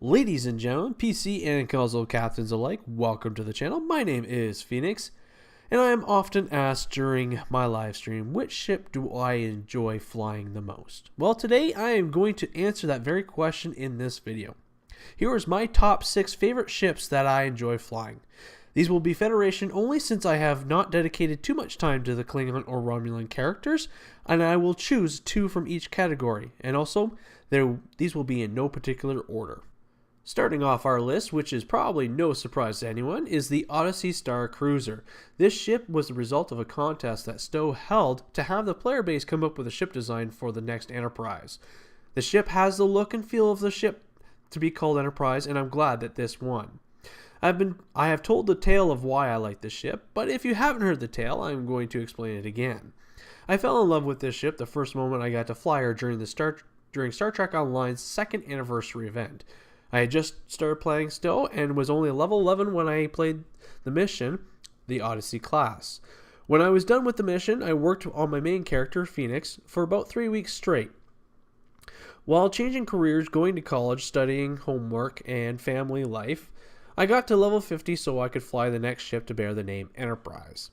Ladies and gentlemen, PC and console captains alike, welcome to the channel. My name is Phoenix, and I am often asked during my live stream, which ship do I enjoy flying the most? Well, today I am going to answer that very question in this video. Here is my top 6 favorite ships that I enjoy flying. These will be Federation only since I have not dedicated too much time to the Klingon or Romulan characters, and I will choose 2 from each category, and also these will be in no particular order. Starting off our list, which is probably no surprise to anyone, is the Odyssey Star Cruiser. This ship was the result of a contest that STO held to have the player base come up with a ship design for the next Enterprise. The ship has the look and feel of the ship to be called Enterprise, and I'm glad that this won. I have told the tale of why I like this ship, but if you haven't heard the tale, I'm going to explain it again. I fell in love with this ship the first moment I got to fly her during Star Trek Online's 2nd anniversary event. I had just started playing STO and was only level 11 when I played the mission, the Odyssey class. When I was done with the mission, I worked on my main character, Phoenix, for about 3 weeks straight. While changing careers, going to college, studying, homework, and family life, I got to level 50 so I could fly the next ship to bear the name Enterprise.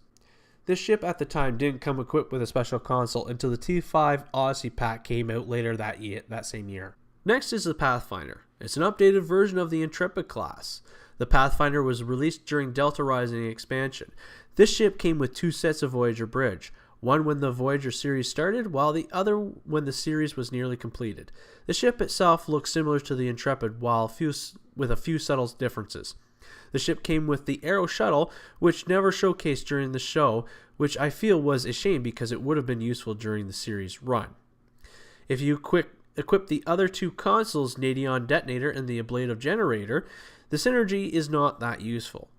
This ship at the time didn't come equipped with a special console until the T5 Odyssey pack came out later that same year. Next is the Pathfinder. It's an updated version of the Intrepid class. The Pathfinder was released during Delta Rising expansion. This ship came with 2 sets of Voyager bridge, one when the Voyager series started, while the other when the series was nearly completed. The ship itself looks similar to the Intrepid, with a few subtle differences. The ship came with the Arrow shuttle, which never showcased during the show, which I feel was a shame because it would have been useful during the series run. If you equip the other 2 consoles, Nadion Detonator and the Ablative Generator, the synergy is not that useful.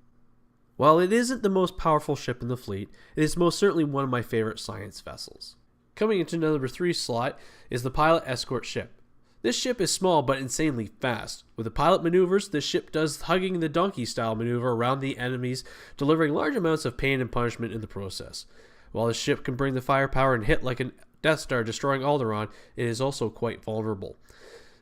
While it isn't the most powerful ship in the fleet, it is most certainly one of my favorite science vessels. Coming into number 3 slot is the Pilot Escort ship. This ship is small but insanely fast. With the pilot maneuvers, this ship does hugging the donkey style maneuver around the enemies, delivering large amounts of pain and punishment in the process. While the ship can bring the firepower and hit like a Death Star destroying Alderaan, it is also quite vulnerable.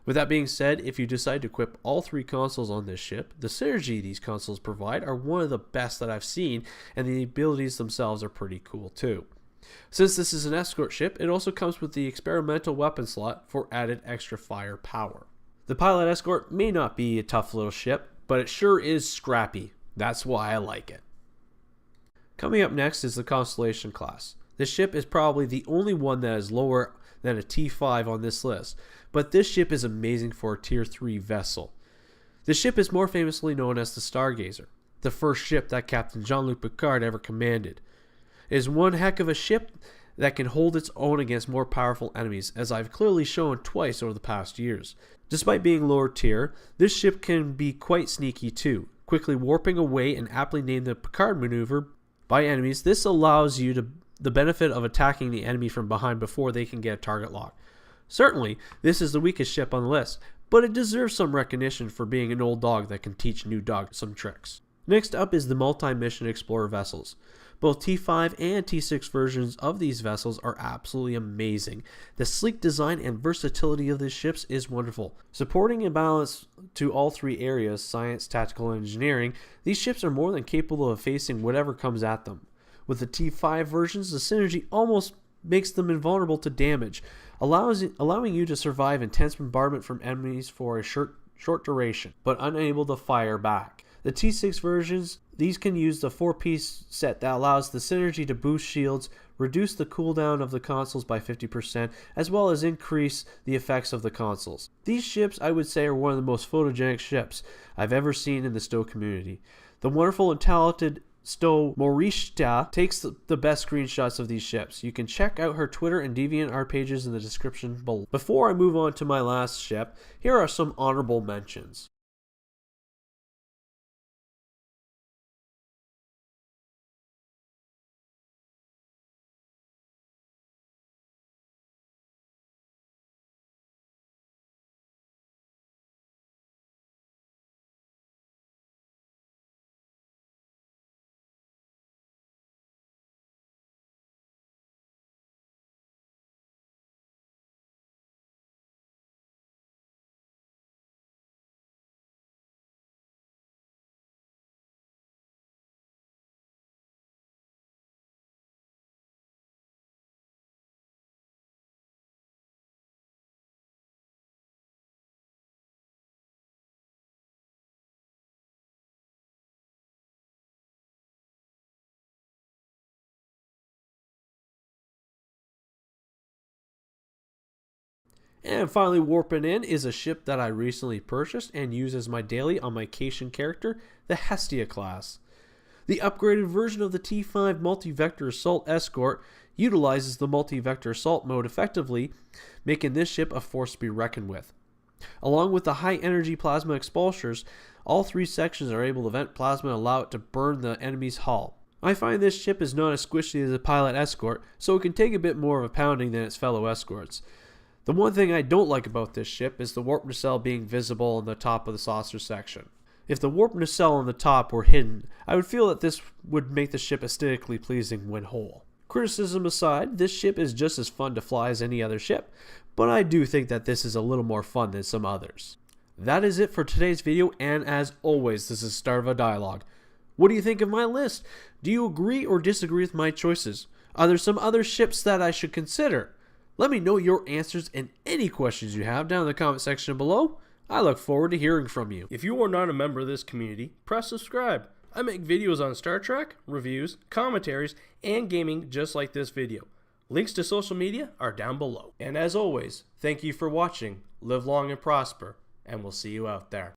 With that being said, if you decide to equip all 3 consoles on this ship, the synergy these consoles provide are one of the best that I've seen, and the abilities themselves are pretty cool too. Since this is an escort ship, it also comes with the experimental weapon slot for added extra firepower. The Pilot Escort may not be a tough little ship, but it sure is scrappy. That's why I like it. Coming up next is the Constellation class. This ship is probably the only one that is lower than a T5 on this list, but this ship is amazing for a Tier 3 vessel. This ship is more famously known as the Stargazer, the first ship that Captain Jean-Luc Picard ever commanded. It is one heck of a ship that can hold its own against more powerful enemies, as I've clearly shown twice over the past years. Despite being lower tier, this ship can be quite sneaky too, quickly warping away and aptly named the Picard maneuver by enemies. This allows you the benefit of attacking the enemy from behind before they can get a target lock. Certainly, this is the weakest ship on the list, but it deserves some recognition for being an old dog that can teach new dogs some tricks. Next up is the multi-mission explorer vessels. Both T5 and T6 versions of these vessels are absolutely amazing. The sleek design and versatility of these ships is wonderful. Supporting a balance to all 3 areas, science, tactical, and engineering, these ships are more than capable of facing whatever comes at them. With the T5 versions, the synergy almost makes them invulnerable to damage, allowing you to survive intense bombardment from enemies for a short duration, but unable to fire back. The T6 versions, these can use the 4-piece set that allows the synergy to boost shields, reduce the cooldown of the consoles by 50%, as well as increase the effects of the consoles. These ships, I would say, are one of the most photogenic ships I've ever seen in the STO community. The wonderful and talented STO Morishita takes the best screenshots of these ships. You can check out her Twitter and DeviantArt pages in the description below. Before I move on to my last ship, here are some honorable mentions. And finally, Warpin In is a ship that I recently purchased and use as my daily on my Cation character, the STO class. The upgraded version of the T5 Multi-Vector Assault Escort utilizes the Multi-Vector Assault mode effectively, making this ship a force to be reckoned with. Along with the high-energy plasma expulsors, all 3 sections are able to vent plasma and allow it to burn the enemy's hull. I find this ship is not as squishy as a pilot escort, so it can take a bit more of a pounding than its fellow escorts. The one thing I don't like about this ship is the warp nacelle being visible on the top of the saucer section. If the warp nacelle on the top were hidden, I would feel that this would make the ship aesthetically pleasing when whole. Criticism aside, this ship is just as fun to fly as any other ship, but I do think that this is a little more fun than some others. That is it for today's video, and as always, this is the start of a dialogue. What do you think of my list? Do you agree or disagree with my choices? Are there some other ships that I should consider? Let me know your answers and any questions you have down in the comment section below. I look forward to hearing from you. If you are not a member of this community, press subscribe. I make videos on Star Trek, reviews, commentaries, and gaming just like this video. Links to social media are down below. And as always, thank you for watching, live long and prosper, and we'll see you out there.